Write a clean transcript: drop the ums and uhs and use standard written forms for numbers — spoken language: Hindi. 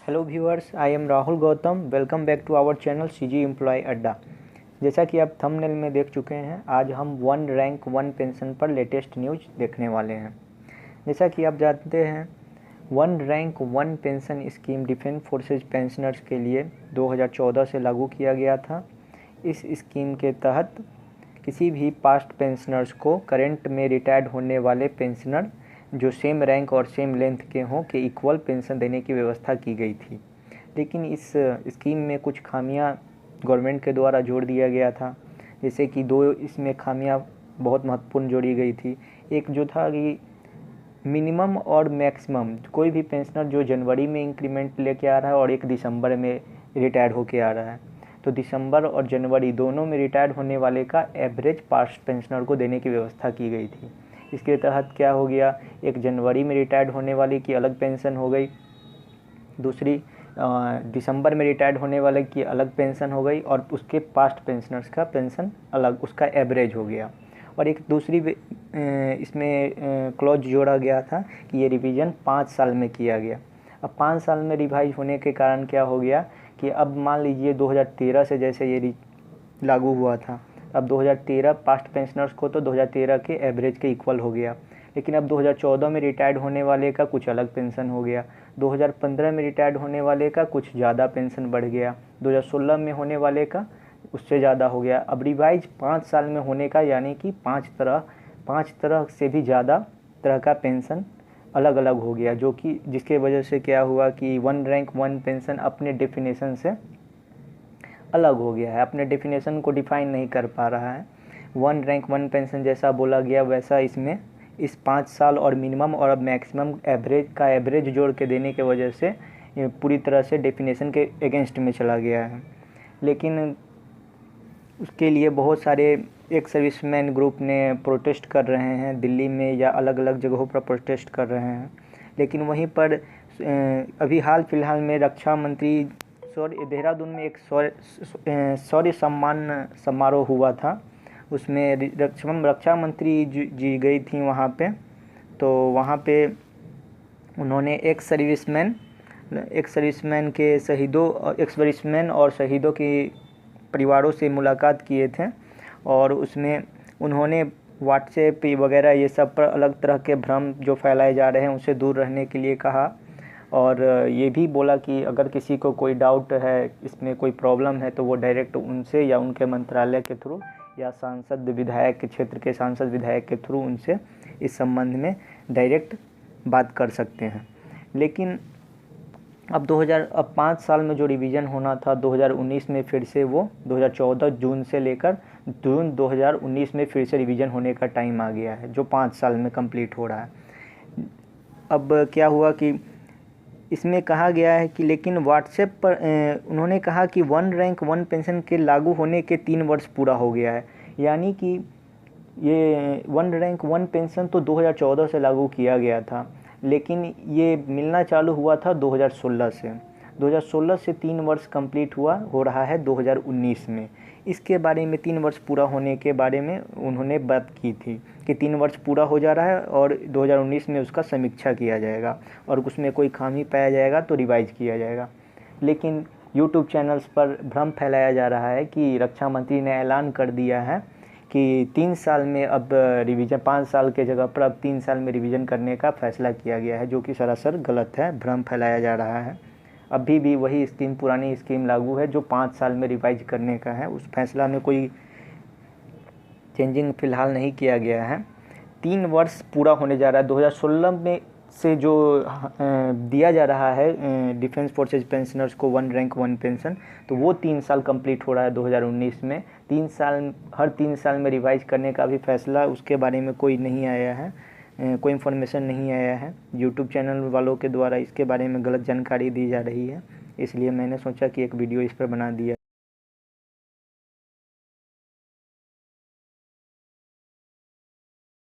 Hello viewers, I am Rahul Gautam. Welcome back to our channel CG employ Adda. जैसा कि आप थंबनेल में देख चुके हैं, आज हम वन रैंक वन पेंशन पर लेटेस्ट न्यूज देखने वाले हैं। जैसा कि आप जानते हैं, one rank one pension scheme defence forces pensioners के लिए 2014 से लागू किया गया था। इस स्कीम के तहत किसी भी पास्ट पेंशनर्स को करंट में रिटायर्ड होने वाले पेंशनर जो सेम रैंक और सेम लेंथ के हों के इक्वल पेंशन देने की व्यवस्था की गई थी। लेकिन इस स्कीम में कुछ खामियां गवर्नमेंट के द्वारा जोड़ दिया गया था। जैसे कि दो इसमें खामियां बहुत महत्वपूर्ण जोड़ी गई थी। एक जो था कि मिनिमम और मैक्सिमम, कोई भी पेंशनर जो जनवरी में इंक्रीमेंट लेके आ रहा है और एक दिसंबर में रिटायर्ड होके आ रहा है, तो दिसंबर और जनवरी दोनों में रिटायर्ड होने वाले का एवरेज पास्ट पेंशनर को देने की व्यवस्था की गई थी। इसके तहत क्या हो गया, एक जनवरी में रिटायर्ड होने वाले की अलग पेंशन हो गई, दूसरी दिसंबर में रिटायर्ड होने वाले की अलग पेंशन हो गई और उसके पास्ट पेंशनर्स का पेंशन अलग, उसका एवरेज हो गया। और एक दूसरी इसमें क्लॉज जोड़ा गया था कि ये रिवीजन 5 साल में किया गया। अब 5 साल में रिवाइज होने के कारण क्या हो गया कि अब मान लीजिए 2013 से जैसे ये लागू हुआ था, अब 2013 पास्ट पेंशनर्स को तो 2013 के एवरेज के इक्वल हो गया। लेकिन अब 2014 में रिटायर्ड होने वाले का कुछ अलग पेंशन हो गया, 2015 में रिटायर्ड होने वाले का कुछ ज़्यादा पेंशन बढ़ गया, 2016 में होने वाले का उससे ज़्यादा हो गया। अब रिवाइज 5 साल में होने का, यानी कि पाँच तरह से भी ज़्यादा तरह का पेंशन अलग अलग हो गया, जो कि जिसके वजह से क्या हुआ कि वन रैंक वन पेंशन अपने डेफिनेशन से अलग हो गया है, अपने डेफिनेशन को डिफाइन नहीं कर पा रहा है। वन रैंक वन पेंशन जैसा बोला गया वैसा इसमें इस 5 साल और मिनिमम और अब मैक्सिमम एवरेज का एवरेज जोड़ के देने के वजह से ये पूरी तरह से डेफिनेशन के अगेंस्ट में चला गया है। लेकिन उसके लिए बहुत सारे एक सर्विसमैन ग्रुप ने प्रोटेस्ट कर रहे हैं, दिल्ली में या अलग अलग जगहों पर प्रोटेस्ट कर रहे हैं। लेकिन वहीं पर अभी हाल फिलहाल में रक्षा मंत्री देहरादून में एक शौर्य सम्मान समारोह हुआ था। उसमें रक्षा मंत्री जी गई थी वहाँ पे। तो वहाँ पे उन्होंने एक सर्विसमैन के शहीदों, एक्स सर्विसमैन और शहीदों के परिवारों से मुलाकात किए थे और उसमें उन्होंने व्हाट्सएप वगैरह ये सब पर अलग तरह के भ्रम जो फैलाए जा रहे हैं उनसे दूर रहने के लिए कहा। और ये भी बोला कि अगर किसी को कोई डाउट है, इसमें कोई प्रॉब्लम है, तो वो डायरेक्ट उनसे या उनके मंत्रालय के थ्रू या सांसद विधायक के क्षेत्र के सांसद विधायक के थ्रू उनसे इस संबंध में डायरेक्ट बात कर सकते हैं। लेकिन अब 5 साल में जो रिवीजन होना था 2019 में फिर से वो 2014 जून से लेकर जून 2019 में फिर से रिवीजन होने का टाइम आ गया है, जो 5 साल में कंप्लीट हो रहा है। अब क्या हुआ कि इसमें कहा गया है कि लेकिन व्हाट्सएप पर उन्होंने कहा कि वन रैंक वन पेंशन के लागू होने के 3 वर्ष पूरा हो गया है। यानी कि ये वन रैंक वन पेंशन तो 2014 से लागू किया गया था, लेकिन ये मिलना चालू हुआ था 2016 से। 2016 से 3 वर्ष कंप्लीट हो रहा है 2019 में। इसके बारे में 3 वर्ष पूरा होने के बारे में उन्होंने बात की थी कि 3 वर्ष पूरा हो जा रहा है और 2019 में उसका समीक्षा किया जाएगा और उसमें कोई खामी पाया जाएगा तो रिवाइज किया जाएगा। लेकिन यूट्यूब चैनल्स पर भ्रम फैलाया जा रहा है कि रक्षा मंत्री ने ऐलान कर दिया है कि 3 साल में अब रिवीजन, 5 साल के जगह पर अब 3 साल में रिवीजन करने का फैसला किया गया है, जो कि सरासर गलत है, भ्रम फैलाया जा रहा है। अभी भी वही स्कीम, पुरानी स्कीम लागू है जो 5 साल में रिवाइज करने का है। उस फैसला में कोई चेंजिंग फ़िलहाल नहीं किया गया है। 3 वर्ष पूरा होने जा रहा है 2016 में से जो दिया जा रहा है डिफेंस फोर्सेज पेंशनर्स को वन रैंक वन पेंशन, तो वो 3 साल कंप्लीट हो रहा है 2019 में। 3 साल, हर 3 साल में रिवाइज करने का भी फैसला, उसके बारे में कोई नहीं आया है, कोई इन्फॉर्मेशन नहीं आया है। यूट्यूब चैनल वालों के द्वारा इसके बारे में गलत जानकारी दी जा रही है, इसलिए मैंने सोचा कि एक वीडियो इस पर बना दिया